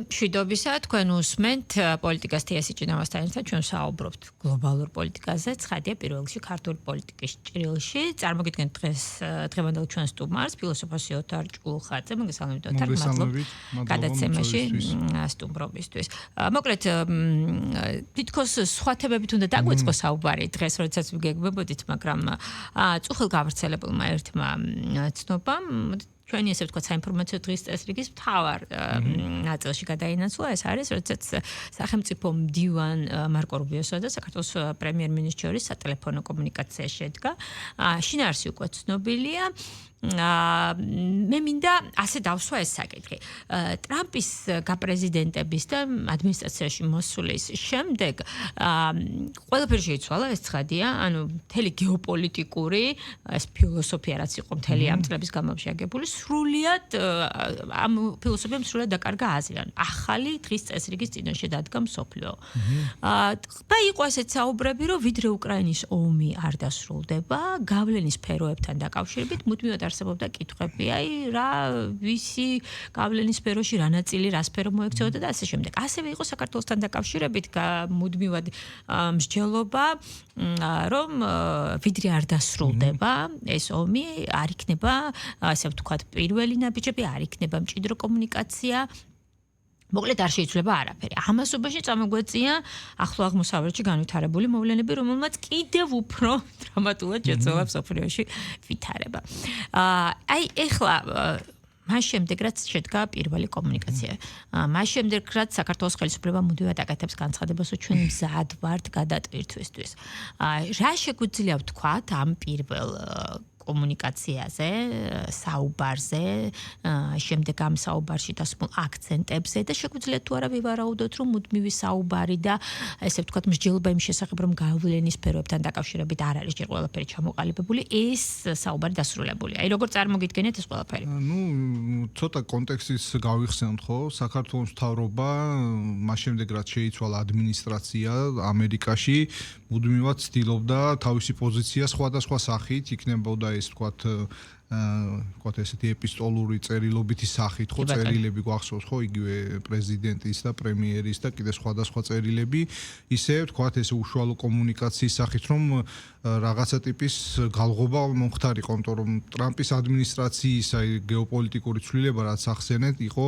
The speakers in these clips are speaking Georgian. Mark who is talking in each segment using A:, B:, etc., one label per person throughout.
A: მშვიდობისა, თქვენ უსმენთ პოლიტიკას თიასი ჭინავასთან ერთად ჩვენ საუბრობთ გლობალურ პოლიტიკაზე, ცხადია პირველ რიგში ქართული პოლიტიკის ჭრილში. წარმოგიდგენთ დღევანდელ ჩვენ სტუმარს, ფილოსოფოსი ოთარ ჭულხაძე, მოგესალმებით ოთარ, მადლობა გადაცემაში სტუმრობისთვის. მოკლედ, თითქოს სხვა თემებით უნდა დაგვეწყო საუბარი დღეს, როდესაც ვიგეგმებოდით, მაგრამ წუხილ გავრცელებულმა ერთმა ცნობამ ჩვენი ესე ვთქვათ საინფორმაციო დღის წესრიგის მთავარ ნაწილში გადაინაცვლა ეს არის, როდესაც სახელმწიფო მდივან მარკო რუბიოსა და საქართველოს პრემიერ-მინისტრის შორის სატელეფონო კომუნიკაცია შედგა. შინაარსი უკვე ცნობილია. მე მინდა ასე დავსვა ეს საკითხი. ტრამპის გაპრეზიდენტების და ადმინისტრაციაში მოსulis შემდეგ ყველაფერი შეიცვალა, ეს ცხადია, ანუ მთელი გეოპოლიტიკური ეს ფილოსოფია რაც იყო მთელი ამ წლების განმავლობაში აგებული, სრულიად ამ ფილოსოფიამ სრულიად დაკარგა აზრი, ანუ ახალი დღის წესრიგის წინაშე დადგა მსოფლიო. და იყო ასეთ საუბრები, რომ ვიდრე უკრაინის ომი არ დასრულდება, გავლენის სფეროებთან დაკავშირებით მუდმივად არსებობდა კითხვები, რა ვისი გავლენის სფეროში რა ნაწილი რა სფერო მოექცეოდა და ასე შემდეგ. ასევე იყო საქართველოსთან დაკავშირებით მუდმივად მსჯელობა, რომ ვიდრე არ დასრულდება ეს ომი, არ იქნება, ასე ვთქვათ, პირველი ნაბიჯები, არ იქნება მჭიდრო კომუნიკაცია. მოკლედ არ შეიძლება არაფერი. ამასობაში წამოგვეწია ახლო აღმოსავლეთში განვითარებული მოვლენები, რომელმაც კიდევ უფრო დრამატულად შეცვალა მსოფლიოში ვითარება. აი ეხლა მას შემდეგ რაც შედგა პირველი კომუნიკაცია. მას შემდეგ რაც საქართველოს ხელისუფლება მუდმივად აკეთებს განცხადებას, რომ ჩვენ მზად ვართ გადატვირთვისთვის. რა შეგვიძლია ვთქვათ ამ პირველ კომუნიკაციაზე, საუბარზე, შემდეგ ამ საუბარში დასმულ აქცენტებზე და შეგვიძლია თუ არა ვივარაუდოთ, რომ მუდმივი საუბარი და ესე ვთქვათ მსჯელობა იმ შესახებ, რომ გავლენის სფეროებთან დაკავშირებით არ არის ჯერ ყველაფერი ჩამოყალიბებული, ეს საუბარი დასრულებულია. აი როგორ წარმოგიდგენთ ეს ყველაფერი?
B: ცოტა კონტექსტის გავიხსენოთ, ხო? საქართველოს მთავრობა მას შემდეგ რაც შეიცვალა ადმინისტრაცია ამერიკაში, მუდმივად ცდილობდა თავისი პოზიცია სხვადასხვა სახით იქნებოდა ეს ვთქვათ ესეთი ეპისტოლური წერილობითი სახით, ხო, წერილები გვახსოვს, ხო, იგივე პრეზიდენტის და პრემიერის და კიდე სხვადასხვა წერილები, ისე ვთქვათ ეს უშუალო კომუნიკაციის სახით, რომ რაღაცა ტიპის გალღობა მომხდარიყო, იმიტომ რომ ტრამპის ადმინისტრაციის აი გეოპოლიტიკური ცვლილება რაც ახსენეთ, იყო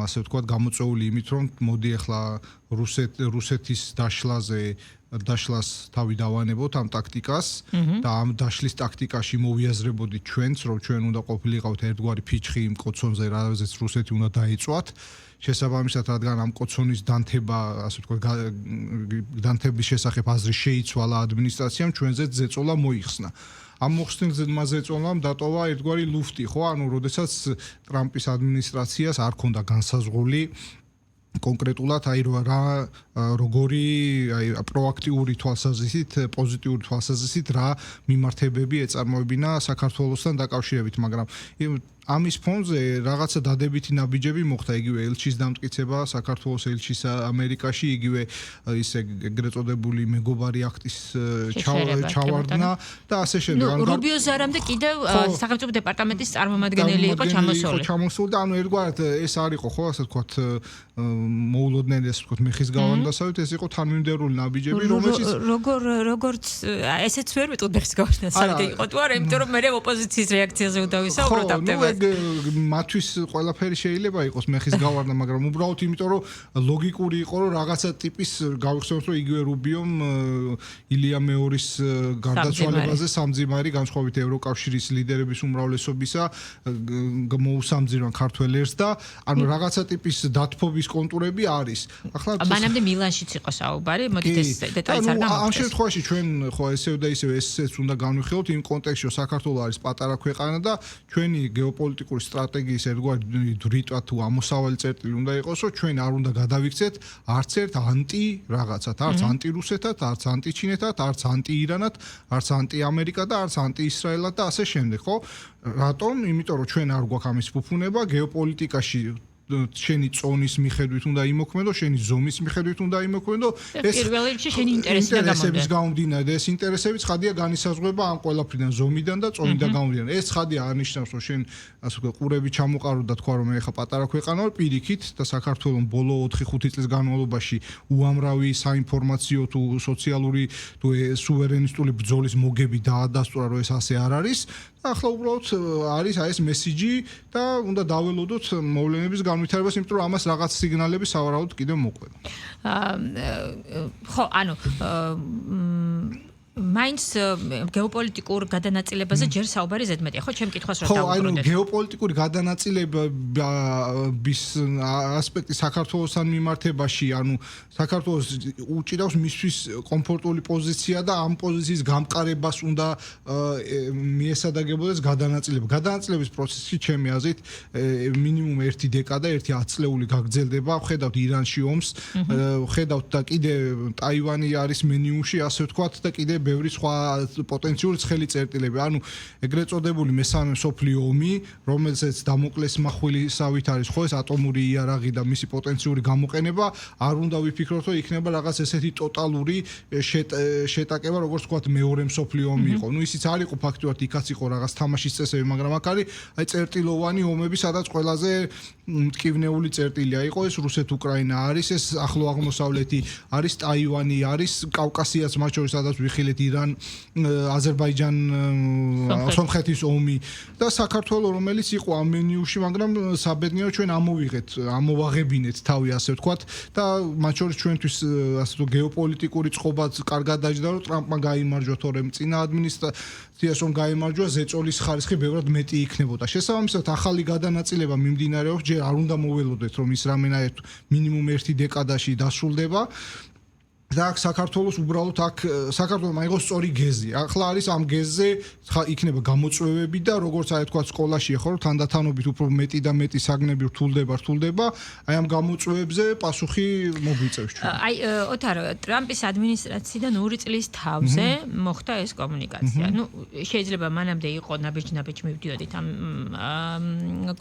B: ასე ვთქვათ გამოწვეული იმით, რომ მოდი ახლა რუსეთის დაშლას თავი დავანებოთ ამ ტაქტიკას და ამ დაშლის ტაქტიკაში მოვიაზრებოდით ჩვენც, რომ ჩვენ უნდა ყოფილიყავთ ერთგვარი ფიჩხი იმ კოცონზე, რაზეც რუსეთი უნდა დაეწვათ. შესაბამისად, რადგან ამ კოცონის დანთება, ასე ვთქვათ, დანთების შესახებ აზრი შეიცვალა ადმინისტრაციამ, ჩვენზეც ზეწოლა მოიხსნა. ამ მოხსნილ ზეწოლამ დატოვა ერთგვარი ლუფტი, ხო? ანუ როდესაც ტრამპის ადმინისტრაციას არ ქონდა განსაზღვრული კონკრეტულად აი როგორი აი პროაქტიული თვალსაზრისით, პოზიტიური თვალსაზრისით რა მიმართებები ეწარმოებინა საქართველოსთან დაკავშირებით, მაგრამ ამის ფონზე რაღაცა დადებითი ნაბიჯები მოხდა, იგივე ელჩის დამტკიცება საქართველოს ელჩის ამერიკაში, იგივე ისე ეგრეთ წოდებული მეგობარი აქტის ჩავარდნა და ასე შემდეგ.
A: ანუ რუბიოს არამდე კიდევ სახელმწიფო დეპარტამენტის წარმომადგენელი იყო ჩამოსული.
B: და ანუ ერთგვარად ეს არ იყო, ხო, ასე ვთქვათ, მოულოდნელი, ასე ვთქვათ, მეხის გავანდასავით, ეს იყო თანმიმდევრული ნაბიჯები, რომელშიც
A: როგორც ესეც ვერ ვიტყვი მეხის გავანდასავით იყო თუ არა, იმიტომ რომ მე ოპოზიციის რეაქციაზე უნდა ვისაუბროთ ამ თემაზე.
B: მათვის ყველაფერი შეიძლება იყოს მეხის გავარდნა, მაგრამ უბრალოდ იმიტომ რომ ლოგიკური იყო, რომ რაღაცა ტიპის გავიხსენოთ, რომ იგივე რუბიომ ილია მეორის გარდაცვალებაზე სამძიმარი განსხვავებით ევროკავშირის ლიდერების უმრავლესობისა მოუსამძიმრა ქართველ ერს და ანუ რაღაცა ტიპის დათბობის კონტურები არის.
A: ახლა მანამდე მილანშიც იყო საუბარი, მოდით ეს დეტალიც არ გამოვხდეს.
B: ამ შემთხვევაში ჩვენ ხო ესე და ისე ესეც უნდა განვიხილოთ იმ კონტექსტში, რომ საქართველო არის პატარა ქვეყანა და ჩვენი გეოპოლიტიკური სტრატეგიის ერთგვარი დრიტვა თუ ამოსავალი წერტილი უნდა იყოს, რომ ჩვენ არ უნდა გადავიქცეთ არც ერთ ანტი რაღაცად, არც ანტი რუსეთად, არც ანტი ჩინეთად, არც ანტი ირანად, არც ანტი ამერიკა და არც ანტი ისრაელად და ასე შემდეგ, ხო? რატომ? იმიტომ რომ ჩვენ არ გვაქვს ამის ფუფუნება, გეოპოლიტიკაში შენი წონის მიხედვით უნდა იმოქმედო, შენი ზომის მიხედვით უნდა იმოქმედო.
A: ეს პირველ რიგში შენი ინტერესების
B: გამომდინარე და ეს ინტერესები ცხადია განისაზღვრება ამ ყველაფრიდან, ზომიდან და წონიდან გამომდინარე. ეს ცხადია არნიშნავს, რომ შენ ასე ვთქვათ, ყურები ჩამოყარო და თქვა, რომ მე ხა პატარა ქვეყანა ვარ, პირიქით და საქართველოს ბოლო 4-5 წლის განმავლობაში უამრავი საინფორმაციო თუ სოციალური თუ სუვერენისტული ბრძოლის მოგები დაადასტურა, რომ ეს ასე არ არის. ახლა უბრალოდ არის ეს მესიჯი და უნდა დაველოდოთ მოვლენების განვითარებას, იმიტომ რომ ამას რაღაც სიგნალები სავარაუდოდ კიდევ მოყვება.
A: ხო, ანუ მაინც გეოპოლიტიკურ გადანაწილებაზე ჯერ საუბარი ზედმეტია, ხო, ჩემ კითხვას რა დავუბრუნდეთ.
B: ხო, ანუ გეოპოლიტიკური გადანაწილების ასპექტი საქართველოსთან მიმართებაში, ანუ საქართველოს უჭირავს მისთვის კომფორტული პოზიცია და ამ პოზიციის გამყარებას უნდა მიესადაგებოდეს გადანაწილება. გადანაწილების პროცესი ჩემი აზრით მინიმუმ 1 დეკადა, 1 ათწლეული გაგრძელდება. ხედავთ ირანში ომს, ხედავთ და კიდე ტაივანი არის მენიუში, ასე ვთქვათ და კიდე ბევრი სხვა პოტენციური ცხელი წერტილები. ანუ ეგრეთ წოდებული მესამე მსოფლიო ომი, რომელზეც დამოკლეს მახვილისავით არის ხო ეს ატომური იარაღი და მისი პოტენციური გამოყენება, არ უნდა ვიფიქროთ, რომ იქნება რაღაც ესეთი ტოტალური შეტაკება, როგორც ვთქვათ, მეორე მსოფლიო ომი იყო. ნუ ისიც არ იყო ფაქტობრივად, იქაც იყო რაღაც თამაშის წესები, მაგრამ აქ არის აი წერტილოვანი ომები, სადაც ყველაზე მტკივნეული წერტილია იყო ეს რუსეთ-უკრაინა არის, ეს ახლო აღმოსავლეთი არის, ტაივანი არის, კავკასიაც მათ შორის სადაც ვიხილეთ ირან, აზერბაიჯან, სომხეთის ომი და საქართველოს, რომელიც იყო ამ მენიუში, მაგრამ საბედნიერო ჩვენ ამოვაღებინეთ თავი, ასე ვთქვათ და მათ შორის ჩვენთვის ასე თუ გეოპოლიტიკური წყობაც კარგად დაჯდა, რომ ტრამპმა გაიმარჯვა, თორემ წინა ადმინისტრაციას რომ გაიმარჯვა, ზეწოლის ხარისხი ბევრად მეტი იქნებოდა. შესაბამისად, ახალი გადანაწილება მიმდინარეობს, ჯერ არ უნდა მოველოდეთ, რომ ის რამენაირ მინიმუმ 1 დეკადაში დასრულდება. და აქ საქართველოს უბრალოდ საქართველოს მაიღოს სწორი გეზი. ახლა არის ამ გეზზე იქნება გამოწვევები და როგორც აი თქვა სკოლაშია ხო, თანდათანობით უფრო მეტი და მეტი საგნები რთულდება. აი ამ გამოწვევებზე პასუხი მოგვიწევს ჩვენ.
A: აი ოთარ, ტრამპის ადმინისტრაციიდან 2 წლის თავზე მოხდა ეს კომუნიკაცია. ნუ შეიძლება მანამდე იყო ნაბეჭ მივდიოდით ამ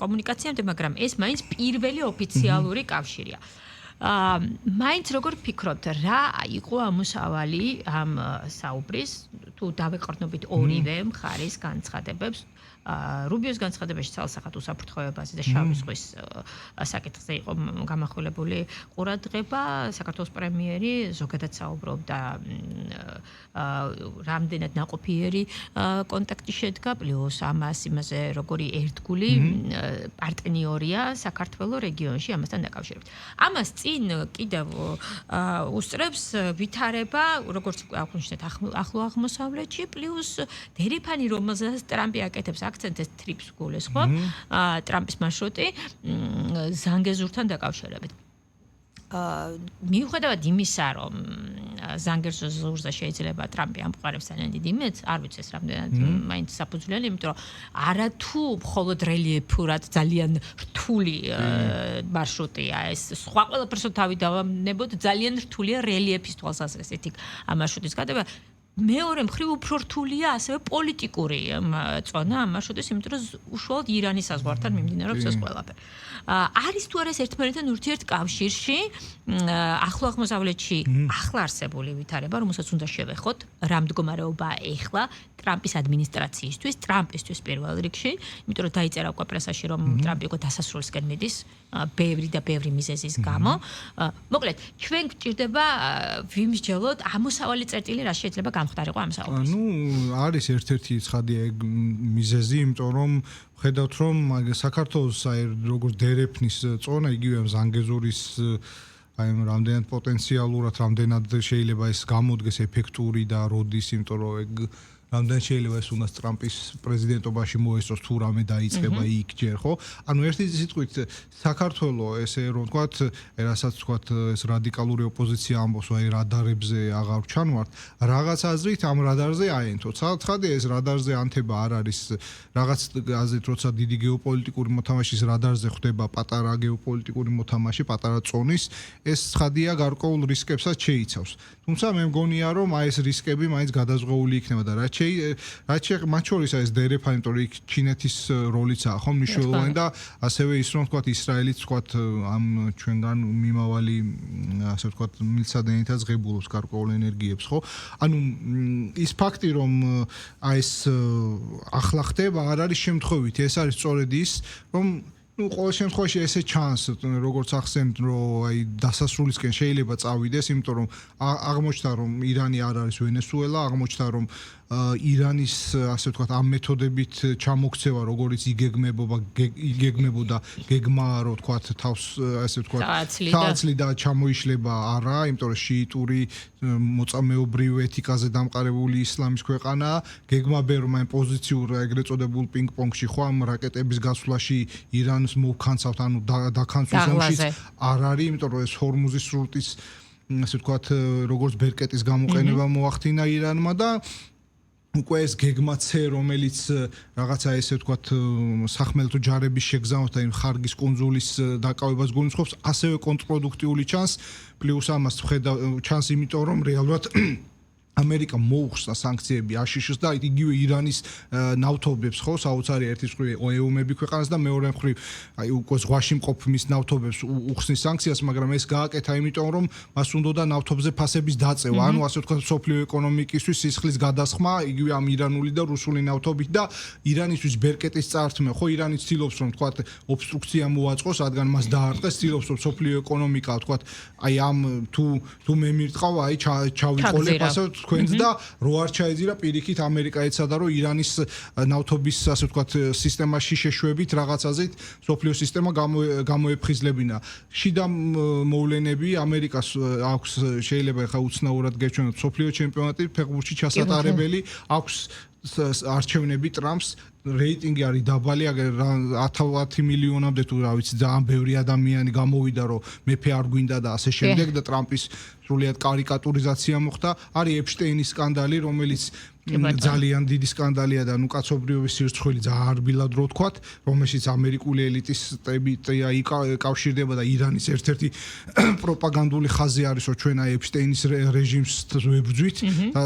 A: კომუნიკაციამდე, მაგრამ ეს მაინც პირველი ოფიციალური კავშირია. მაინც როგორ ფიქრობთ, რა იყო ამოსავალი ამ საუბრის, თუ დავეყრდნობით ორივე მხარის განცხადებებს, რუბიოს განცხადებაში ცალსახად უსაფრთხოებაზე და შავი ზღვის საკითხზე იყო გამახვილებული ყურადღება, საქართველოს პრემიერი ზოგადად საუბრობდა რამდენად ნაყოფიერი კონტაქტი შედგა, პლუს იმაზე როგორი ერთგული პარტნიორია საქართველოს რეგიონში ამასთან დაკავშირებით. ამას წინ კიდევ უსწრებს ვითარება, როგორც აღვნიშნეთ, ახლო აღმოსავლეთში, პლუს დერიფანი, რომელზეც ტრამპი აკეთებს აქცენტს ტრიპს გულეს, ხო? ტრამპის მარშრუტი ზანგეზურთან დაკავშირებით. მიუხედავად იმისა, რომ ზანგეზურზე შეიძლება ტრამპი ამყარებს ძალიან დიდ იმედს, არ ვიცი ეს რამდენად მაინც საფუძვლიანი, იმიტომ რომ არათუ მხოლოდ რელიეფურად ძალიან რთული მარშრუტია ეს. სხვა ყველაფერს თავი დავამნებოთ, ძალიან რთულია რელიეფის თვალსაზრისით ამ მარშრუტის გადება. მეორე მხრივ უფრო რთულია ასევე პოლიტიკური წონა ამ მარშრუტის, იმიტომ რომ უშუალოდ ირანის საზღვართან მიმდინარეობს ეს ყველაფერი. არის თუ არა ეს ერთმანეთთან ურთიერთკავშირში ახლო აღმოსავლეთში ახლა არსებული ვითარება, რომელსაც უნდა შევეხოთ, რა მდგომარეობაა ეხლა ტრამპის ადმინისტრაციისთვის, ტრამპისთვის პირველ რიგში, იმიტომ რომ დაიწერა უკვე პრესაში, რომ ტრამპი უკვე დასასრულისკენ მიდის, ბევრი და ბევრი მიზეზის გამო. მოკლედ, ჩვენ გვჭირდება ვიმსჯელოთ ამოსავალი წერტილი, რა შეიძლება გამხდარიყო ამ საუბრის.
B: ნუ არის ერთ-ერთი ცხადია ეგ მიზეზი, იმიტომ რომ ხედავთ რომ საქართველოს აი როგორც დერეფნის წონა, იგივე ზანგეზურის აი რამდენად პოტენციალურად, რამდენად შეიძლება ეს გამოდგეს ეფექტური და როდის, იმიტომ რომ ეგ რამდენ შეიძლება ეს უნდა ტრამპის პრეზიდენტობაში მოესწროს თუ რამე დაიწყება იქ ჯერ, ხო? ანუ ერთი სიტყვით საქართველოს ესე რომ ვთქვათ, რასაც ვთქვათ ეს რადიკალური ოპოზიცია ამბობს, აი რადარებზე აღარ ჩანვართ, რაღაც აზრით ამ რადარზე აენთო. ცხადია ეს რადარზე ანთება არ არის რაღაც აზრით, როცა დიდი გეოპოლიტიკური მოთამაშის რადარზე ხდება პატარა გეოპოლიტიკური მოთამაში, პატარა წონის, ეს ცხადია გარკვეულ რისკებსაც შეიცავს. თუმცა მე მგონია რომ აი ეს რისკები მაინც გადაზღეული იქნება და რაც მათ შორის ეს დერეფანი, იმიტომ რომ იქ ჩინეთის როლიცაა ხო მნიშვნელოვანი და ასევე ის რომ თქვა ისრაელიც თქვა ამ ჩვენგან მიმავალი ასე ვთქვათ მილსადენითაც ღებულობს გარკვეულ ენერგიებს ხო ანუ ის ფაქტი რომ ეს ახლა ხდება არ არის შემთხვევითი ეს არის სწორედ ის რომ ყოველ შემთხვევაში ესე ჩანს როგორც ახსენეთ რომ აი დასასრულისკენ შეიძლება წავიდეს იმიტომ რომ აღმოჩნდა რომ ირანი არ არის ვენესუელა აღმოჩნდა რომ ირანის ასე ვთქვათ ამ მეთოდებით ჩამოქცევა როგორც იგეგმებოდა გეგმა რო ვთქვათ თავს ასე ვთქვათ თაცლი და ჩამოიშლება არა იმიტომ რომ შიიტური მოწამეობრივ ეთიკაზე დამყარებული ისლამის ქვეყანა გეგმა ბერმა პოზიციურ ეგრეთ წოდებულ პინგ-პონგში ხო ამ რაკეტების გასვლაში ირანს მოვქანცავთ ანუ დაქანცვის ომშიც არ არის იმიტომ რომ ეს ჰორმუზის სრუტის ასე ვთქვათ როგორც ბერკეტის გამოყენება მოახდინა ირანმა და უკვე ეს გეგმაცე რომელიც რაღაცა ესე ვთქვათ სახმელეთო ჯარების შეგზავნას და იმ ხარგის კონძულის დაკავებას გულისხმობს ასევე კონტრპროდუქტიული ჩანს პლუს ამას ვხედავ ჩანს იმიტომ რომ რეალურად ამერიკა მოუხსნა სანქციები აშშ-ს და იგივე ირანის ნავთობებს ხო საოცარი ერთის მხრივ ეუმები ქვეყანას და მეორე მხრივ აი უკვე ზღვაში მყოფ მის ნავთობებს უხსნის სანქციას მაგრამ ეს გააკეთა იმიტომ რომ მას უნდოდა ნავთობზე ფასების დაწევა ანუ ასე ვთქვათ სოფლიო ეკონომიკისთვის სისხლის გადასხმა იგივე ამ ირანული და რუსული ნავთობით და ირანისთვის ბერკეტის წართმე ხო ირანი ცდილობს რომ ვთქვათ ობსტრუქცია მოაწყოს რადგან მას დაარტყეს ცდილობს რომ სოფლიო ეკონომიკა ვთქვათ აი ამ თუ მე მირტყავ აი ჩავიყოლებ ასე თქვენს და რო არ ჩაეძირა პირიქით ამერიკა ეცადა რომ ირანის ნავთობის ასე ვთქვათ სისტემაში შეშვებით რაღაცაზით სოფლიო სისტემა გამოეფხიზლებინა შიდა მოვლენები ამერიკას აქვს შეიძლება ხა უცნაურად გეჩვენოთ სოფლიო ჩემპიონატი ფეხბურთში ჩასატარებელი აქვს არჩევნები ტრამპს რეიტინგი არის დაბალი აგერ 10 მილიონამდე თუ რა ვიცი ძალიან ბევრი ადამიანი გამოვიდა რომ მეფე არ გვინდა და ასე შემდეგ და ტრამპის სრულიად კარიკატურიზაცია მოხდა არის ეპშტეინის სკანდალი რომელიც ძალიან დიდი სკანდალია და ნუ კაცობრიობის სირცხვილი ძალიან რბილად რო თქვათ რომელშიც ამერიკული ელიტის კავშირდება და ირანის ერთ-ერთი პროპაგანდული ხაზი არის რომ ჩვენ აი ეპშტეინის რეჟიმს ვებრძვით და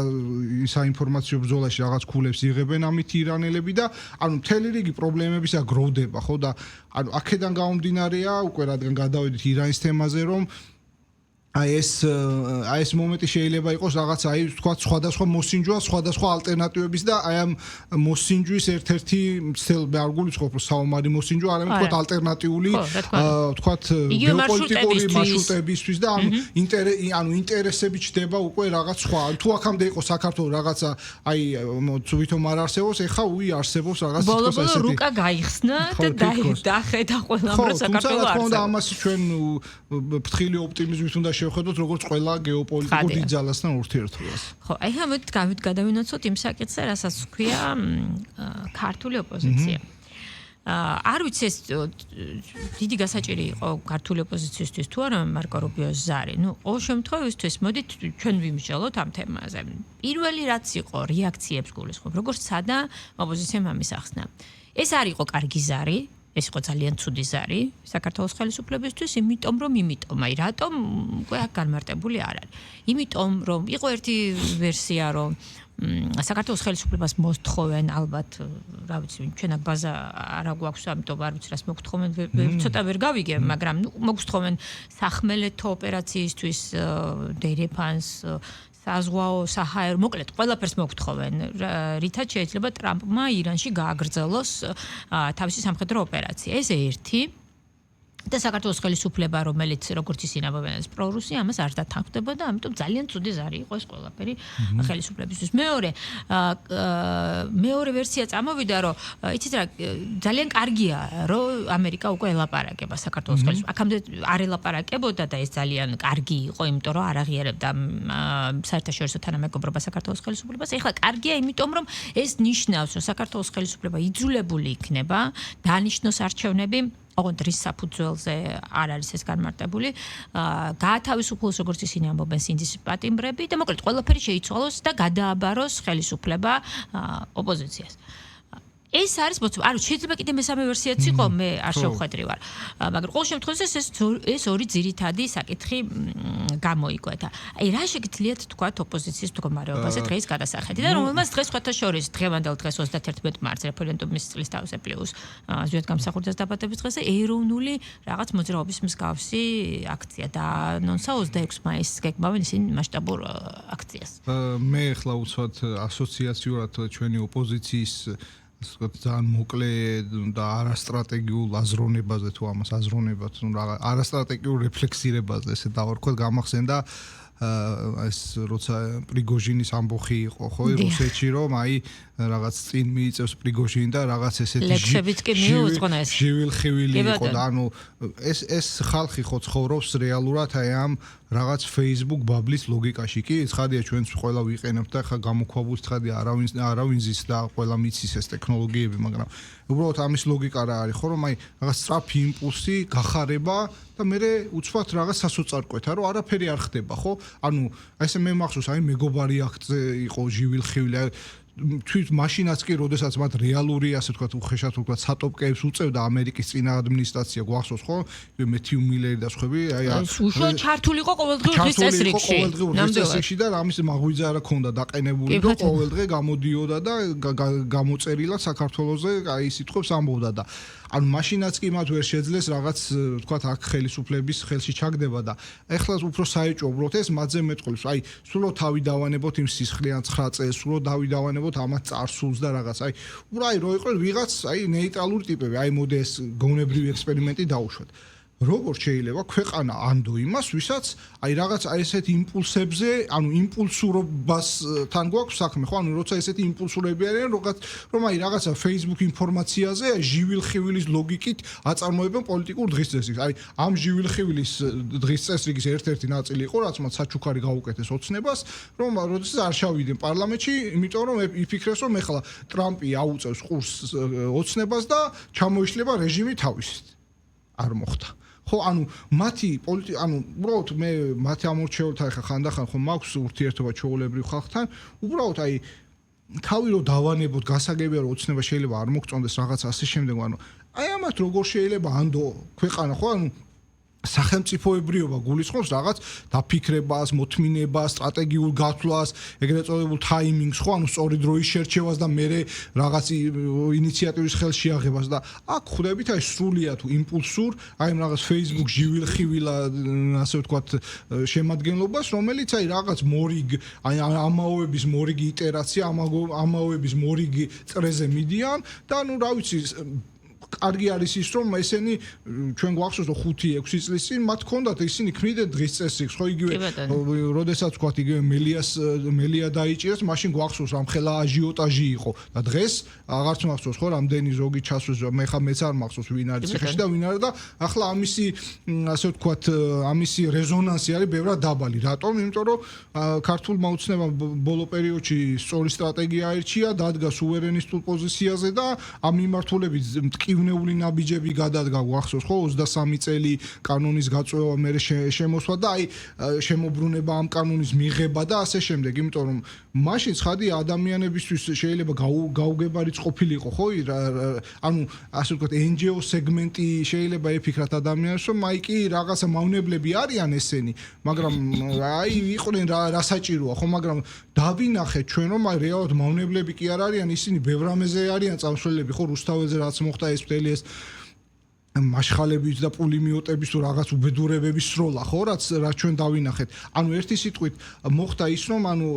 B: საინფორმაციო ბრძოლაში რაღაც ქულებს იღებენ ამით ირანელები და ანუ მთელი რიგი პრობლემებისა გროვდება ხო და ანუ აქედან გამომდინარეა უკვე რადგან გადავედით ირანის თემაზე რომ აი ეს მომენტი შეიძლება იყოს რაღაც აი ვთქვათ სხვადასხვა მოსინჯვა, სხვადასხვა ალტერნატივების და აი ამ მოსინჯვის ერთ-ერთი ცელბე არ გულისხმობ საომარი მოსინჯვა, არამედ ვთქვათ ალტერნატიული ვთქვათ გეოპოლიტიკური მარშრუტებისთვის და ანუ ინტერესები ჩდება უკვე რაღაც სხვა. თუ აქამდე იყოს საქართველოს რაღაცა აი თვითონ არ არსებობს, ეხა არსებობს რაღაც
A: თვითონ ესეთი. რუკა გაიხსნა და დახედა ყველამ რომ საქართველოს
B: არსებობს. ამას ჩვენ ფრთხილი ოპტიმიზმით უნდა შევხედოთ როგორც ყველა გეოპოლიტიკურ დიდძალასთან ურთიერთობას.
A: ხო, აი ამით გადავინაცოთ იმ საკითხზე, რასაც ქვია ქართული ოპოზიცია. არ ვიცი ეს დიდი გასაჭირი იყო ქართული ოპოზიციისთვის თუ არა მარკო რუბიოს ზარი. ნუ ყოველ შემთხვევაში მოდით ჩვენ ვიმსჯელოთ ამ თემაზე. პირველი რაც იყო რეაქციებს გულისხმობ, როგორც სადა ოპოზიციამ ამის ახსნა. ეს არ იყო კარგი ზარი. ეს იყო ძალიან ცუდი ზარი საქართველოს ხელისუფლებისთვის, იმიტომ რომ აი რატომ უკვე აქ განმარტებული არ არის. იმიტომ რომ იყო ერთი ვერსია რომ საქართველოს ხელისუფლებას მოსთხოვენ ალბათ, რა ვიცი, ჩვენ აქ ბაზა არ გვაქვს, ამიტომ არ ვიცი რას მოგთხოვენ, ცოტა ვერ გავიგებ, მაგრამ მოგთხოვენ სახმელეთო ოპერაციისთვის დერეფანს საზღვაო საჰაერო მოკლედ ყველაფერს მოგთხოვენ რითაც შეიძლება ტრამპმა ირანში გააგრძელოს თავისი სამხედრო ოპერაცია ეს ერთი და საქართველოს ხელისუფლება რომელიც როგორც ისინი ამბობენ პრორუსი ამას არ დათანხმდება და ამიტომ ძალიან ცუდი ზარი იყო ეს ყველაფერი ხელისუფლებისთვის მეორე ვერსია წამოვიდა რომ იცით რა ძალიან კარგია რომ ამერიკა უკვე ელაპარაკება საქართველოს ხელისუფლებას აქამდე არ ელაპარაკებოდა და ეს ძალიან კარგი იყო იმიტომ რომ არ აღიარებდა საერთაშორისო თანამეგობრობა საქართველოს ხელისუფლებას ეხლა კარგია იმიტომ რომ ეს ნიშნავს რომ საქართველოს ხელისუფლება იძულებული იქნება დაანიშნოს არჩევნები ოღონდ რის საფუძველზე არ არის ეს განმარტებული გაათავისუფლოს როგორც ისინი ამბობენ სინდის პატიმრები და მოკლედ ყველაფერი შეიცვალოს და გადააბაროს ხელისუფლება ოპოზიციას ეს არის არ შეიძლება კიდე მესამე ვერსიაც იყო მე არ შევხვედრი ვარ მაგრამ ყოველ შემთხვევაში ეს ორი ძირითადი საკითხი გამოიგო და აი რა შეგიძლიათ თქვა ოპოზიციის მდგომარეობაზე დღის გადასახედი და რომელმაც დღეს სხვათა შორის დღევანდელ დღეს 31 მარტს რეფერენდუმის წლის თავზე პლუს ზუსტ გამსახურდას დაბადების დღეზე ეროვნული რაღაც მოძრაობის მსგავსი აქცია და ნონსა 26 მაისს გეგმავენ ისინი მასშტაბურ აქციას.
B: მე ახლა უცბად ასოციაციურად ჩვენი ოპოზიციის ძალიან მოკლე და არასტრატეგიულ აზროვნებაზე თუ ამას აზროვნებად რაღაც არასტრატეგიულ რეფლექსირებაზე ესე დავარქვათ გამახსენდა ეს როცა პრიგოჟინის ამბოხი იყო ხო რუსეთში რომ აი რაღაც წინ მიიწევს პრიგოჟინი და რაღაც ესეთი
A: ლექსებიც კი მიუძღვნა ეს
B: ჟივილხივილი იყო და ანუ ეს ხალხი ხო ცხოვრობს რეალურად აი ამ რაღაც Facebook ბაბლის ლოგიკაში კი ცხადია ჩვენც ყველა ვიყენებთ და ხა გამოქვაბულს ცხადია არავინ ზის და ყველა მიცის ეს ტექნოლოგიები მაგრამ უბრალოდ ამის ლოგიკა რა არის ხო რომ აი რაღაც სწრაფი იმპულსი გახარება და მე უცბად რაღაც სასოწარკვეთა რომ არაფერი არ ხდება ხო ანუ ესე მე მახსოვს აი მეგობარი აქზე იყო ჟივილხივილი თვით მაშინაც კი როდესაც მათ რეალური ასე ვთქვათ უხეშად ვთქვათ სატოპკეებს უწევდა ამერიკის წინა ადმინისტრაცია გვახსოვს ხო მეთიუ მილერი და სხვები აი
A: უშუალოდ ჩართული იყო ყოველდღიურ
B: წესრიგში და რამის მაღვიძე არა ქონდა დაყენებული და ყოველდღე გამოდიოდა და გამოწერილად საქართველოზე აი სიტყვებს ამბობდა და ანუ მაშინაც კი მათ ვერ შეძლეს რაღაც ვთქვათ აქ ხელისუფლების ხელში ჩაგდება და ეხლა უფრო საეჭვო უბრალოდ ეს მათზე მეტყველებს აი სულო თავი დავანებოთ იმ სისხლიან 9 წელს სულო დავანებოთ ამათ წარსულს და რაღაც აი უბრალოდ რო იყო ვიღაც აი ნეიტრალური ტიპები აი მოდი ეს გონებრივი ექსპერიმენტი დაუშვათ როგორ შეიძლება ქვეყანა ანდო იმას ვისაც აი რაღაც აი ესეთ იმპულსებზე ანუ იმპულსურობასთან გვაქვს საქმე ხო ანუ როცა ესეთი იმპულსურები არიან რომ აი რაღაცა Facebook ინფორმაციაზე ჟივილხივილის ლოგიკით აწარმოებენ პოლიტიკურ დღის წესრიგს აი ამ ჟივილხივილის დღის წესრიგის ერთ-ერთი ნაწილი იყო რაც მათ საჩუქარი გაუკეთეს ოცნებას რომ როდესაც არ შევიდნენ პარლამენტში იმიტომ რომ იფიქრეს რომ ეხლა ტრამპი აუწევს ყურს ოცნებას და ჩამოიშლება რეჟიმი თავისით არ მოხდა ხო ანუ მათი ანუ უბრალოდ მე მათი ამორჩეულთა ხა ხანდახან ხო მაქვს ურთიერთობა ჩვეულებრივ ხალხთან უბრალოდ აი თავი რო დავანებოთ გასაგებია რომ ოცნება შეიძლება არ მოგწონდეს რაღაც ასე შემდეგ ანუ აი ამათ როგორ შეიძლება ანდო ქვეყანა ხო ანუ სახელმწიფოებრიობა გულისხმობს რაღაც დაფიქრებას, მოთმინებას, სტრატეგიულ გათვლას, ეგრეთ წოდებულ ტაიმინგს, ხო, ანუ სწორი დროის შერჩევას და მე რაღაც ინიციატივის ხელშეაღებას და აქ ხვდებით აი სრულიად იმპულსურ, აი რაღაც Facebook ჟივილხივილა, ასე ვთქვათ, შემადგენლობას, რომელიც აი რაღაც მორიგ, აი ამაოების მორიგი იტერაცია, ამაოების მორიგი წრეზე მიდიან და ნუ რა ვიცი კარგი არის ის რომ ესენი ჩვენ გვახსოვს რომ 5-6 წლის წინ მათ ჰქონდათ ისინი ქმნიდნენ დღის წესრიგს ხო იგივე როდესაც ვთქვათ იგივე მელია დაიჭირეს მაშინ გვახსოვს რომ ხელა აჟიოტაჟი იყო და დღეს აღარც მახსოვს ხო რამდენი ზოგი ჩასვეს მე ხა მეც არ მახსოვს ვინ არის ციხეში და ვინ არა და ახლა ამისი ასე ვთქვათ ამისი რეზონანსი არის ბევრად დაბალი რატომ იმიტომ რომ ქართულმა უცნებამ ბოლო პერიოდში სწორი სტრატეგია აირჩია დადგა სუვერენისტულ პოზიციაზე და ამ მიმართულებით მტკივნეული ნაბიჯები გადადგა გვახსოვს ხო 23 წელი კანონის გაწევა მე შემოსვა და აი შემოbrunება ამ კანონის მიღება და ასე შემდეგ იმიტომ რომ მაშინ ცხადია ადამიანებისთვის შეიძლება გაუგებარიც ყოფილიყო ხო ანუ ასე ვთქვათ NGO სეგმენტი შეიძლება ეფიქრათ ადამიანებს რომ აი კი რაღაცა მავნებლები არიან ესენი მაგრამ აი იყვნენ რა საჭიროა ხო მაგრამ დავინახეთ ჩვენ რომ აი რეალურად მავნებლები კი არ არიან ისინი ბევრ რამეზე არიან წამსვლელები ხო რუსთაველზე რაც მოხდა ეს მთელი ეს მაშხალების და პულიმიოტების თუ რაღაც უბედურებების სროლა ხო რაც ჩვენ დავინახეთ ანუ ერთი სიტყვით მოხდა ის რომ ანუ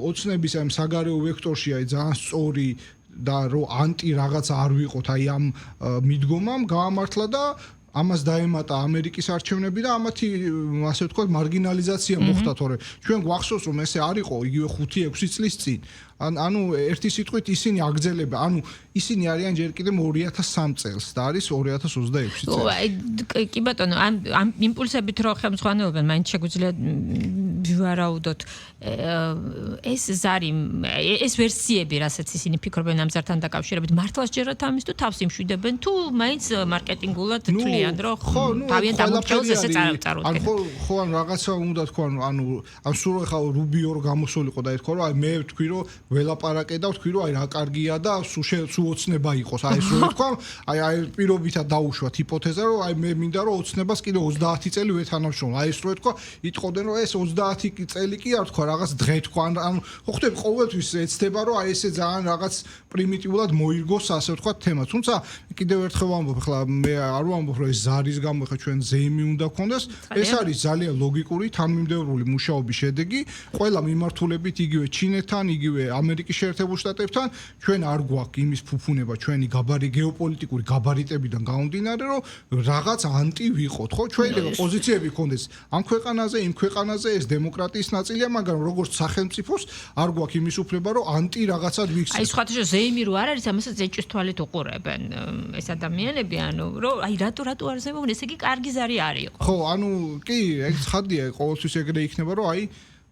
B: ოცნების აი საგარეო ვექტორში აი ძალიან სწორი და რო ანტი რაღაცა არ ვიყოთ აი ამ მიდგომამ გაამართლა და ამას დაემატა ამერიკის არჩევნები და ამათი ასე ვთქვათ მარგინალიზაცია მოხდა თორე ჩვენ გვახსოვს რომ ესე არ იყო იგივე 5-6 წლის წინ ანუ ერთი სიტყვით ისინი აგრძელებენ ანუ ისინი არიან ჯერ კიდევ 2003 წელს და არის 2026 წელი
A: კი ბატონო ამ იმპულსებით რო ხელმძღვანელობენ მაინც შეგვიძლია ვარაუდოთ ეს ზარი ეს ვერსიები, რასაც ისინი ფიქრობენ ამ ზართან დაკავშირებით, მართლაც ჯერათ ამის თუ თავს იმშვიდებენ თუ მაინც მარკეტინგულად თვლიან, რომ თავიანთ დამორჩილს ესეც არ წარუდგენენ.
B: ხო, ან რაღაცა უნდა თქვა, ანუ სულ ხა რუბიო რო გამოსულიყო და ეთქვა, რომ აი მე ვთქვი, რომ ველაპარაკე და ვთქვი, რომ აი რა კარგია და სულ ოცნება იყოს. აი ეს რო ვთქვა, აი პირობითად დაუშვათ ჰიპოთეზა, რომ აი მე მინდა რომ ოცნებას კიდე 30 წელი ვეთანამშრომლო. აი ეს რო ვთქვა, იტყოდნენ, რომ ეს 30 წელი კი არ თქვა, რაღაც დღე თქვა, ანუ ხო ხდები ყოველთვის ეცდება, რომ აი ესე ძალიან რაღაც პრიმიტიულად მოირგოს, ასე ვთქვა, თემა. თუმცა კიდევ ერთხელ ვამბობ, ხლა მე არ ვამბობ, რომ ეს ზარის გამო ხა ჩვენ ზეიმი უნდა გქონდეს. ეს არის ძალიან ლოგიკური, თანმიმდევრული მუშაობის შედეგი. ყველა მიმართულებით იგივე ჩინეთთან, იგივე ამერიკის შეერთებულ შტატებთან ჩვენ არ გვაქვს იმის ფუფუნება ჩვენი გეოპოლიტიკური გაბარიტებიდან გამომდინარე, რომ რაღაც ანტი ვიყოთ, ხო? შეიძლება პოზიციები გქონდეს ამ ქვეყანაზე, იმ ქვეყანაზე, ეს დემოკრატიის ნაწილია, მაგრამ როგორც სახელმწიფოს არ გვაქვს იმის უფლება, რომ ანტი რაღაცად ვიქცეთ.
A: აი სხვათაშორ ზეიმი რო არ არის, ამასაც ეჭვის თვალით უყურებენ ეს ადამიანები, ანუ რომ აი რატო არ ზემოგვენ, ესე იგი კარგი ზარი არის იყო.
B: ხო, ანუ კი, ეგ ცხადია, ყოველთვის ეგრე იქნება, რომ აი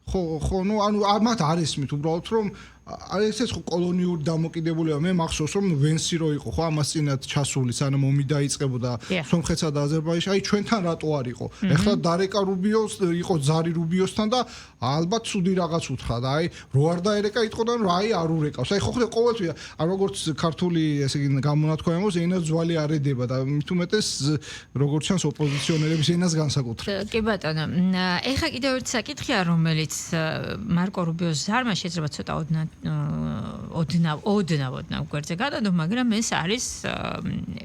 B: ხო, ნუ ანუ მათ არ ესმით უბრალოდ რომ ესეც ხო კოლონიური დამოკიდებულება მე მახსოვს რომ ვენსი რო იყო ხო ამას წინათ ჩასული სანამ ომი დაიწყებოდა სომხეთსა და აზერბაიჯანში აი ჩვენთან რატო არ იყო ეხლა დარეკა რუბიოს იყო ზარი რუბიოსთან და ალბათ ცუდი რაღაც უთხრა და აი რო არ დაერეკა იტყოდა რომ აი არ ურეკავს აი ხო ხდება ყოველთვის არ როგორც ქართული ესე იგი გამონათქვამი მოს ენას ძვალი არ ედება და მით უმეტეს როგორც ჩანს ოპოზიციონერების ენას განსაკუთრებით
A: კი ბატონო ეხლა კიდევ ერთი საკითხია რომელიც მარკო რუბიოს ზარმა შეიძლება ცოტა ოდნავ გვერდზე გადადო, მაგრამ ეს არის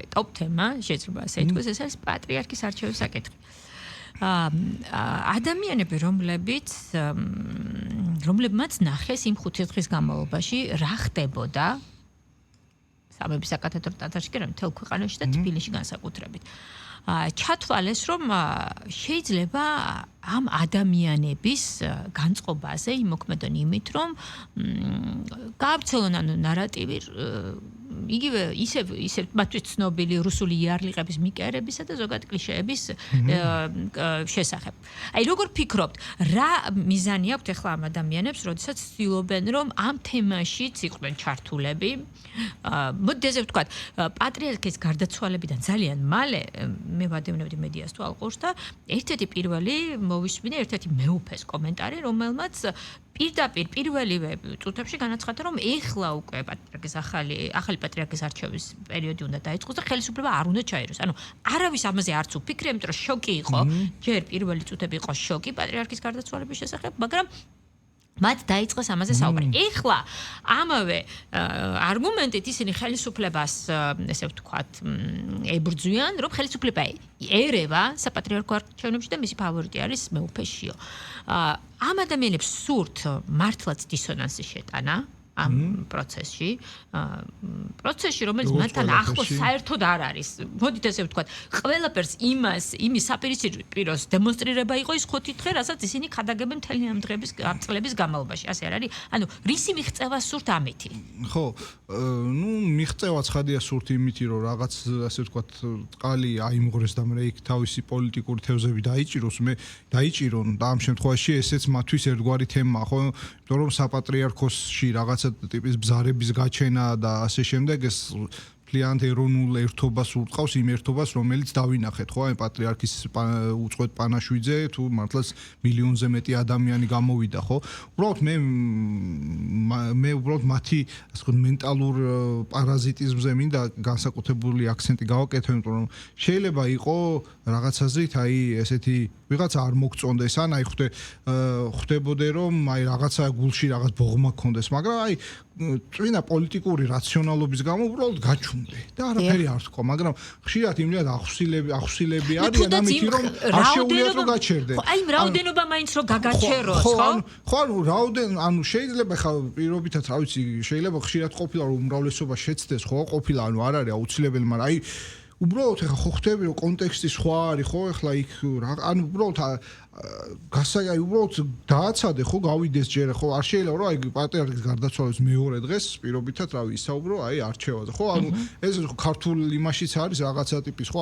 A: ტოპ თემა, შეიძლება ასე ითქვას, ეს არის პატრიარქის არჩევის საკითხი. ადამიანები, რომლებმაც ნახეს იმ 5 დღის განმავლობაში რა ხდებოდა სამების საკათედრო ტაძარში, კი რა, მთელ ქვეყანაში და თბილისში განსაკუთრებით. ჩათვალეს, რომ შეიძლება ამ ადამიანების განწყობაზე იმოქმედონ იმით, რომ გააბრძოლონ ანუ ნარატივი იგივე ისევ მათთვის ცნობილი რუსული იარლიყების მიკერებისა და ზოგადად კლიშეების შესახებ. აი როგორ ფიქრობთ, რა მიზანი აქვთ ახლა ამ ადამიანებს, როდესაც ცდილობენ რომ ამ თემაშიც იყვნენ ჩართულები? მოდი ესე ვთქვათ, პატრიარქის გარდაცვალებიდან ძალიან მალე მე ვადევნებდი მედიას თვალყურს და ერთ-ერთი პირველი მოვისმინე ერთ-ერთი მეუფეს კომენტარი, რომელმაც პირდაპირ პირველივე წუთებში განაცხადა, რომ ეხლა უკვე პატრიარქის ახალი პატრიარქის არჩევის პერიოდი უნდა დაიწყოს და ხელისუფლება არ უნდა ჩაეროს. ანუ არავის ამაზე არც უფიქრე, იმიტომ რომ შოკი იყო, ჯერ პირველი წუთები იყო შოკი პატრიარქის გარდაცვალების შესახებ, მაგრამ მათ დაიწყეს ამაზე საუბარი. ეხლა ამავე არგუმენტით ისინი ხელისუფლებას, ესე ვთქვათ, ებრძვიან, რომ ხელისუფლება ერევა საპატრიარქო არჩევნებში და მისი ფავორიტი არის მეუფე შიო. ამ ადამიანებს სურთ მართლაც დისონანსი შეტანა ამ პროცესში, რომელიც მათთან ახლოს საერთოდ არ არის. მოდით ესე ვთქვათ, ყველაფერს იმის საპირისპიროს დემონსტრირება იყო ის 5 დღე, რასაც ისინი ხადაგებენ მთელი ამ წლების განმავლობაში. ასე არ არის? ანუ რისი მიღწევა სურთ ამეთი? ხო,
B: მიღწევა ცხადია სურთ იმითი, რომ რაღაც ასე ვთქვათ, წყალი აიმღრეს და მე იქ თავისი პოლიტიკური თევზები დაიჭირონ და ამ შემთხვევაში ესეც მათთვის ერთგვარი თემაა, ხო? იმიტომ რომ საპატრიარქოსში რაღაც ტიპის ბზარების გაჩენა და ასე შემდეგ ეს მთლიანად ეროვნულ ერთობას ურტყავს იმ ერთობას რომელიც დავინახეთ ხო აი პატრიარქის უწყვეტ პანაშვიძე თუ მართლაც მილიონზე მეტი ადამიანი გამოვიდა ხო უბრალოდ მე უბრალოდ მათი ასე ვთქვათ მენტალურ პარაზიტიზმზე მინდა განსაკუთრებული აქცენტი გავაკეთო იმიტომ რომ შეიძლება იყო რაღაცაზრით აი ესეთი ვიღაცა არ მოგწონდეს ან აი ხვდებოდე რომ აი რაღაცა გულში რაღაც ბოღმა გქონდეს მაგრამ აი წინა პოლიტიკური რაციონალობის გამო უბრალოდ გაჩვენე და არაფერი არ თქვა მაგრამ ხშირად იმდენად ახსილები არიან ამით რომ არ შეუძლიათ რომ გაჩერდე
A: ხო აი რაოდენობა მაინც რომ გაგაჩეროს
B: ხო ანუ შეიძლება ხა პირობითად რა ვიცი შეიძლება ხშირად ყოფილა რომ უმრავლესობა შეცდეს ხო ყოფილა ანუ არ არის აუცილებელი მაგრამ აი უბრალოდ ეხლა ხო ხვდები რომ კონტექსტი სხვა არის ხო ეხლა იქ ანუ უბრალოდ გასაგაი უბრალოდ დააცადე ხო გავიდეს ჯერ ხო არ შეიძლება რომ აი პატრიარქის გარდაცვალების მეორე დღეს პირობითად რავი ისაუბრო აი არჩევაზე ხო ანუ ეს ქართულ იმაშიც არის რაღაცა ტიპის ხო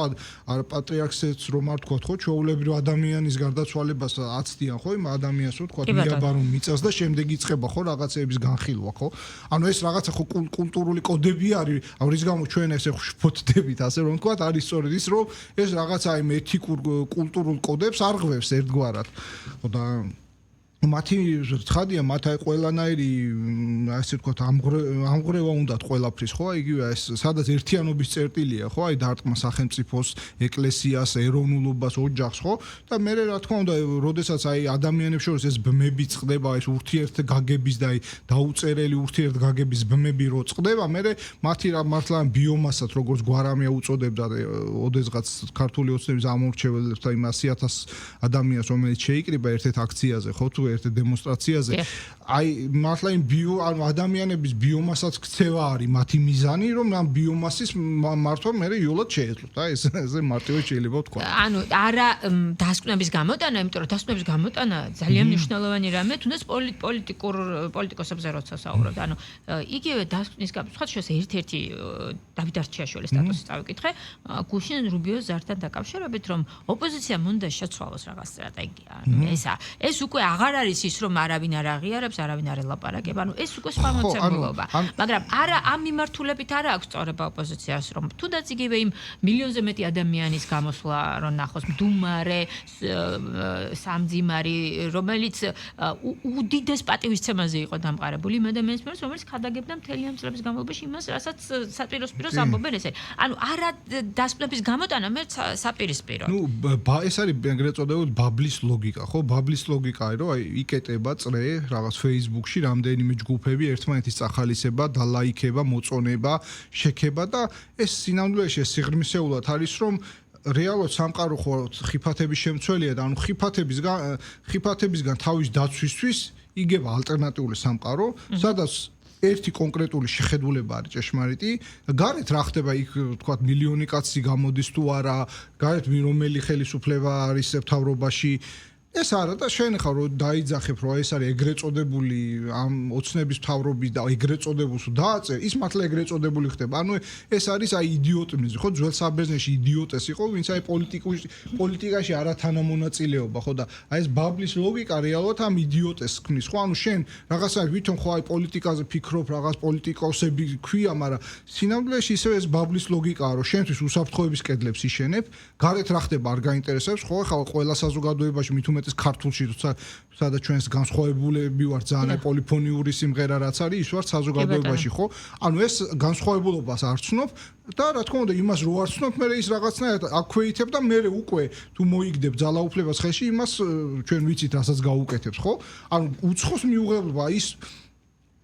B: არ პატრიარქსაც რომ არ თქვა ხო ჩვეულებრივ ადამიანის გარდაცვალებას აცდიან ხო იმ ადამიანს რომ თქვა მიაბარონ მიწას და შემდეგ იწყება ხო რაღაცეების განხილვა ხო ანუ ეს რაღაცა ხო კულტურული კოდები არის რის გამო ჩვენ ესე შფოთდებით ასე რომ თქვა არის სწორედ ის რომ ეს რაღაცა აი ეთიკურ კულტურულ კოდებს არღვევს ერთგვარად ხო და მათი ცხადია მათ აი ყველანაირი ასე ვთქვათ ამღრევა უნდათ ყველაფრის ხო იგივე ეს სადაც ერთიანობის წერტილია ხო აი დარტყმა სახელმწიფოს ეკლესიას ეროვნულობას ოჯახს ხო და მე რა თქმა უნდა როდესაც აი ადამიანებს შორის ეს ბმები წყდება ეს ურთიერთგაგების და აი დაუწერელი ურთიერთგაგების ბმები რო წყდება მე მათი რა მართლა ბიომასაც როგორც გვარამია უწოდებდა ოდესღაც ქართული ოცნების ამორჩეველებს და იმ 100,000 ადამიანს რომელიც შეიკრიბა ერთ-ერთ აქციაზე ხო თუ ერთ დემონსტრაციაზე აი მართლა იმ ანუ ადამიანების ბიომასაც ქცევა არის მათი მიზანი რომ ამ ბიომასის მართვა მე იოლად შეეძლოთ და ესე მარტივად შეიძლება ვთქვა
A: ანუ არა დასკვნების გამოტანა იმიტომ რომ დასკვნების გამოტანა ძალიან მნიშვნელოვანი რამე თუნდაც პოლიტიკოსებზე როცა საუბრობთ ანუ იგივე დასკვნის გასხვას ერთ-ერთი დავით არჩიაშვილის სტატუსი წავიკითხე გუშინ რუბიოს ზართან დაკავშირებით რომ ოპოზიციამ უნდა შეცვალოს რაღაც სტრატეგია ეს უკვე აღარ არის ის რომ არავინ არ აღიარებს არავინ არ ელაპარაკება ანუ ეს უკვე სხვა მომცემლობა მაგრამ არა ამ მიმართულებით არა აქვს სწორება ოპოზიციას რომ თუნდაც იგივე იმ მილიონზე მეტი ადამიანის გამოსვლა რომ ნახოს მდუმარე სამძიმარი რომელიც უდიდეს პატივისცემაზე იყო დამყარებული იმ ადამიანის მიერ რომელიც ხადაგებდა მთელი ამ წლების განმავლობაში იმას რასაც საპირისპიროს ამბობენ ესე ანუ არა დასკვნების გამოტანა მე საპირისპირო
B: ნუ ეს არის ეგრეთ წოდებული ბაბლის ლოგიკა ხო ბაბლის ლოგიკა არის რომ აი იკეტება წრე რაღაც Facebook-ში რამდენიმე ჯგუფები ერთმანეთის წახალისება და ლაიქება, მოწონება, შექება და ეს სინამდვილეში სიღრმისეულად არის რომ რეალურად სამყარო ხო ხიფათების შემცველია და ანუ ხიფათებისგან თავის დაცვისთვის იგება ალტერნატიული სამყარო, სადაც ერთი კონკრეტული შეხედულება არის ჭეშმარიტი, გარეთ რა ხდება იქ თქვა მილიონი კაცი გამოდის თუ არა, გარეთ რომელი ხელისუფლება არის მთავრობაში ეს არა და შენ ხარ რომ დაიძახებ რომ ეს არის ეგრეთ წოდებული ამ ოცნების მთავრობის და ეგრეთ წოდებულს დააწერ ის მართლა ეგრეთ წოდებული ხდება ანუ ეს არის აი იდიოტიზმი ხო ძველ საბერძნეთში იდიოტეს იყო ვინც აი პოლიტიკაში არათანამონაწილეობა ხო და აი ეს ბაბლის ლოგიკა რეალურად ამ იდიოტეს ქმნის ხო ანუ შენ რაღაცა ვითომ ხო აი პოლიტიკაზე ფიქრობ რაღაც პოლიტიკოსები ქვია მაგრამ სინამდვილეში ისევ ეს ბაბლის ლოგიკაა რომ შენთვის უსაფრთხოების კედლებს იშენებ გარეთ რა ხდება არ გაინტერესებს ხო ხა ყველა საზოგადოებაში მით ეს ქართულში როცა სადაც ჩვენს განსხვავებულები ვარ ძალიან პოლიფონიური სიმღერა რაც არის ის ვარ საზოგადოებაში ხო ანუ ეს განსხვავებულობას არ ცნობ და რა თქმა უნდა იმას რო არ ცნობ მე ის რაღაცნაირად აქვეითებ და მე უკვე თუ მოიგდებ ძალაუფლებას ხელში იმას ჩვენ ვიცით რასაც გაუკეთებს ხო ანუ უცხოს მიუღებლობა ის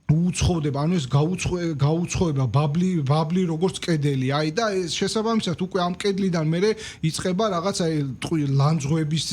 B: უცხოვდება ანუ ეს გაუცხოება ბაბლი როგორც კედელი აი და ეს შესაბამისად უკვე ამ კედლიდან მე იწყება რაღაც აი ლანძღვების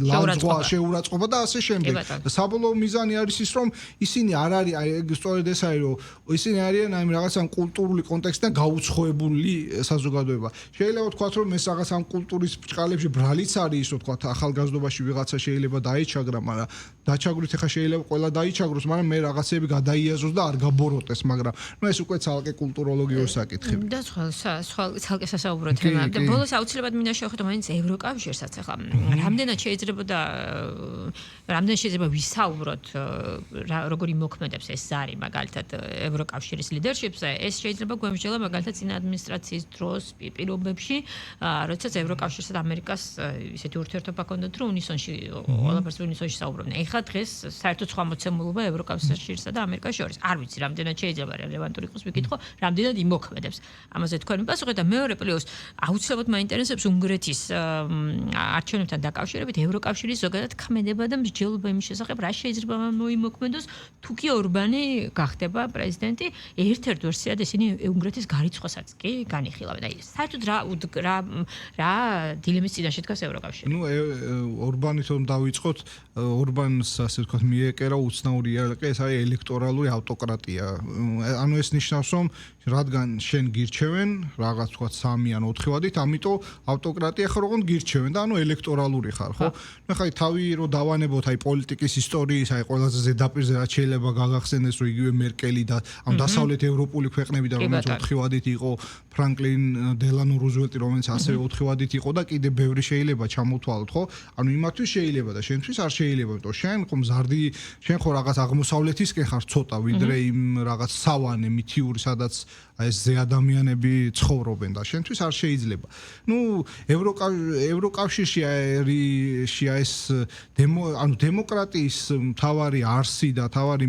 B: ლანძღვა შეურაცხყოფა და ასე შემდეგ და საბოლოო მიზანი არის ის რომ ისინი არ არის აი სწორედ ეს არის რომ ისინი არიან აი რაღაც ამ კულტურული კონტექსტიდან გაუცხოებული საზოგადოება შეიძლება ვთქვათ რომ ეს რაღაც ამ კულტურის ბრჭყალებში ბრალიც არის ის რომ ვთქვათ ახალგაზრდობაში ვიღაცა შეიძლება დაიჩაგრა მაგრამ დაჩაგვრით ახლა შეიძლება ყველა დაიჩაგროს მაგრამ მე რაღაცები იაზროს და არ გაბოროტეს, მაგრამ ნუ ეს უკვე ცალკე კულტუროლოგიური საკითხები.
A: და სხვა ცალკე სასაუბრო თემა. და ბოლოს აუცილებლად მინდა შევხედო მაინც ევროკავშირსაც ახლა. რამდენად შეიძლება ვისაუბროთ როგორი მოქმედებს ეს ზარი მაგალითად ევროკავშირის ლიდერშიპზე, ეს შეიძლება გვემსჯელა მაგალითად წინა ადმინისტრაციის დროს პირობებში, როდესაც ევროკავშირსა და ამერიკას ისეთი ურთიერთობა ჰქონდათ, რომ უნისონში ყველაფერს უნისონში საუბრობდნენ. ეხლა დღეს საერთოდ სხვა მოცემულობა ევროკავშირსა და ამერიკას შორის. არ ვიცი, რამდენად შეიძლება რელევანტური იყოს ვიკითხო, რამდენად იმოქმედებს. ამაზე თქვენი პასუხი და მეორე პლუს აუცილებლად მაინტერესებს უნგრეთის არჩევნებთან დაკავშირებით ევროკავშირის ზოგადად ქმედება და მსჯელობა იმის შესახებ, რა შეიძლება მოიმოქმედოს, თუ კი ორბანი გახდება პრეზიდენტი, ერთ-ერთ ვერსიად ისინი უნგრეთის გარიცხვასაც კი განიხილავენ. აი, საერთოდ რა დილემის წინაშე დგას ევროკავშირი?
B: ნუ ორბანით რომ დავიწყოთ, ორბანს ასე ვთქვათ, მიეკერა უცნაური იარაღი, ეს არის ელექტორალური ავტოკრატია. ანუ ეს ნიშნავს, რომ რადგან შენ გირჩევენ რაღაც თქვა 3 ან 4 ვადით, ამიტომ ავტოკრატია ხარ, ოღონდ გირჩევენ და ანუ ელექტორალური ხარ, ხო? ნუ ხაი თავი რო დავანებოთ აი პოლიტიკის ისტორიის, აი ყველაზე ზედაპირზე რაც შეიძლება გაგახსენდეს, რომ იგივე მერკელი და ამ დასავლეთ ევროპული ქვეყნები და რომელიც 4 ვადით იყო, ფრანკლინ დელანო რუზველტი, რომელიც ასევე 4 ვადით იყო და კიდე ბევრი შეიძლება ჩამოთვალოთ, ხო? ანუ იმათთვის შეიძლება და შენთვის არ შეიძლება, იმიტომ შენ ხო მზარდი, შენ ხო რაღაც აღმოსავლეთისკენ ხარ ცოტა, ვიდრე იმ რაღაც სავანე მითიური, სადაც აი ეს ზე ადამიანები ცხოვრობენ და შენთვის არ შეიძლება. ნუ ევროკავშირში ეს ანუ დემოკრატიის მთავარი არსი და მთავარი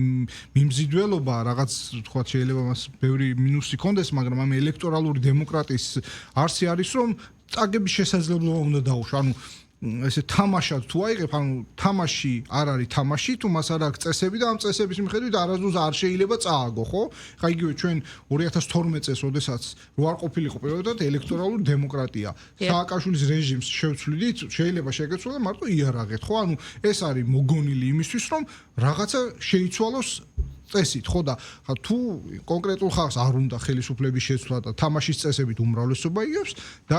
B: მიმზიდველობა რაღაც თქვა შეიძლება მას ბევრი მინუსი კონდეს, მაგრამ ამ ელექტორალური დემოკრატიის არსი არის რომ წაგების შესაძლებლობა უნდა დაუშვა. ანუ ესე თამაშად თუ აიღებ, ანუ თამაში არ არის თამაში, თუ მას არ აქვს წესები და ამ წესების მიხედვით არასდროს არ შეიძლება წააგო, ხო? ხა იგივე ჩვენ 2012 წელს, როდესაც რო არ ყოფილიყო პირველად ელექტორალური დემოკრატია, სააკაშვილის რეჟიმს შევცვლიდით, შეიძლება შეგეცვალა მარტო იარაღეთ, ხო? ანუ ეს არის მოგონილი იმისთვის, რომ რაღაცა შეიცვალოს წესით, ხო და თუ კონკრეტულ ხალხს არ უნდა ხელისუფლების შეცვლა და თამაშის წესებით უმრავლესობა იღებს და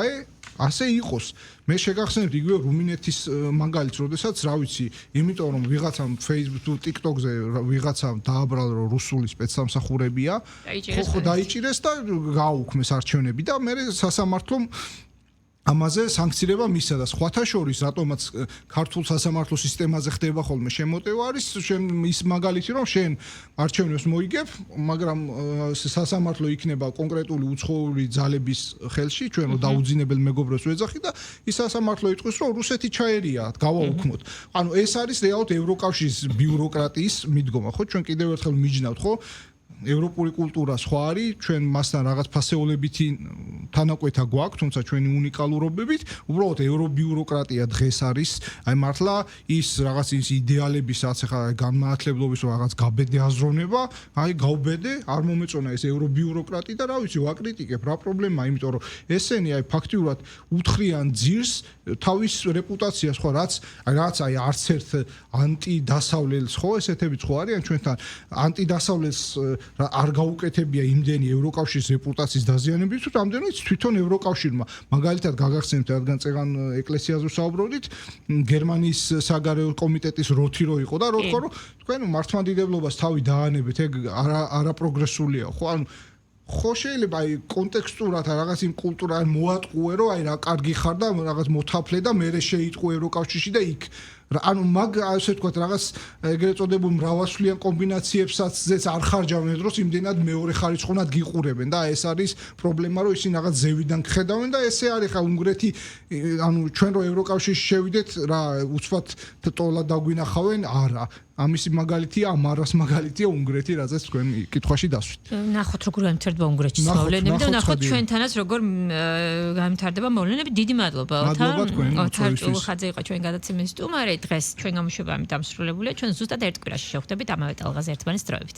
B: ასე იყოს. მე შეგახსენებთ იგივე რუმინეთის მაგალითს, როდესაც რა ვიცი, იმიტომ რომ ვიღაცამ Facebook თუ TikTok-ზე ვიღაცამ დააბრალა რომ რუსული სპეცსამსახურებია, ხო დაიჭირეს და გააუქმეს არჩევნები და მე სასამართლომ ამაზე სანქცირება მისცა და სხვათა შორის რატომაც ქართულ სასამართლო სისტემაზე ხდება ხოლმე შემოტევა არის ის მაგალითი რომ შენ არჩევნებს მოიგებ, მაგრამ სასამართლო იქნება კონკრეტული უცხოური ძალების ხელში, ჩვენ რომ დაუძინებელ მეგობრებს ვეძახი და ის სასამართლო იტყვის რომ რუსეთი ჩაერია, გავაუქმოთ. ანუ ეს არის რეალურად ევროკავშირის ბიუროკრატიის მიდგომა, ხო? ჩვენ კიდევ ერთხელ მიჯნავთ, ხო? ევროპული კულტურა სხვა არის, ჩვენ მასთან რაღაც ფასეულებითი თანაკვეთა გვაქვს, თუმცა ჩვენი უნიკალურობებით, უბრალოდ ევრობიუროკრატია დღეს არის, აი მართლა ის რაღაც ის იდეალებისაც ახლა განმაათლებლობის რაღაც გაბედე აზროვნება, აი გავბედე, არ მომეწონა ეს ევრობიუროკრატი და რა ვიცი, ვაკრიტიკებ, რა პრობლემაა, იმიტომ რომ ესენი აი ფაქტიურად უთხრიან ძირს თავის რეპუტაციას, ხო, რაც აი არც ერთ ანტიდასავლელს, ხო, ესეთებიც ხო არიან ჩვენთან ანტიდასავლელს არ გაუკეთებია იმდენი ევროკავშირის რეპუტაციის დაზიანების, თუ რამდენიც თვითონ ევროკავშირმა. მაგალითად გაგახსენებთ, რადგან წეგან ეკლესიაზე ვსაუბრობდით, გერმანიის საგარეო კომიტეტის როთი რო იყო და რო თქვა, რომ თქვენ მართლმადიდებლობას თავი დაანებეთ, ეგ არაპროგრესულია, ხო? ანუ ხო შეიძლება აი კონტექსტურად რაღაც იმ კულტურა მოატყუე, რომ აი რა კარგი ხარ და რაღაც მოთაფლე და მე შეიტყვე ევროკავშირში და იქ ანუ მაგ ასე ვთქვათ რაღაც ეგრეთ წოდებულ მრავალსვლიან კომბინაციებსაც არ ხარჯავენ დროს იმდენად მეორე ხარისხოვნად გიყურებენ და ეს არის პრობლემა, რომ ისინი რაღაც ზევიდან ხედავენ და ესე არის ხა უნგრეთი, ანუ ჩვენ რო ევროკავშირში შევიდეთ რა უცბად ტოლა დაგვინახავენ, არა. ამისი მაგალითია, ამარას მაგალითია უნგრეთი, რაზეც თქვენ კითხვაში დასვით.
A: ნახოთ როგორ გამთარდება უნგრეთის მოვლენები და ნახოთ ჩვენთანაც როგორ გამთარდება მოვლენები. დიდი მადლობა.
B: მადლობა თქვენ.
A: ოთარ ხაძე იყო ჩვენ გადაცემის სტუმარი. დღეს ჩვენ გამოშვება ამით დამსრულებულია. ჩვენ ზუსტად ერთ კვირაში შევხვდებით ამავე ტალღაზე ერთმანეთის დროებით.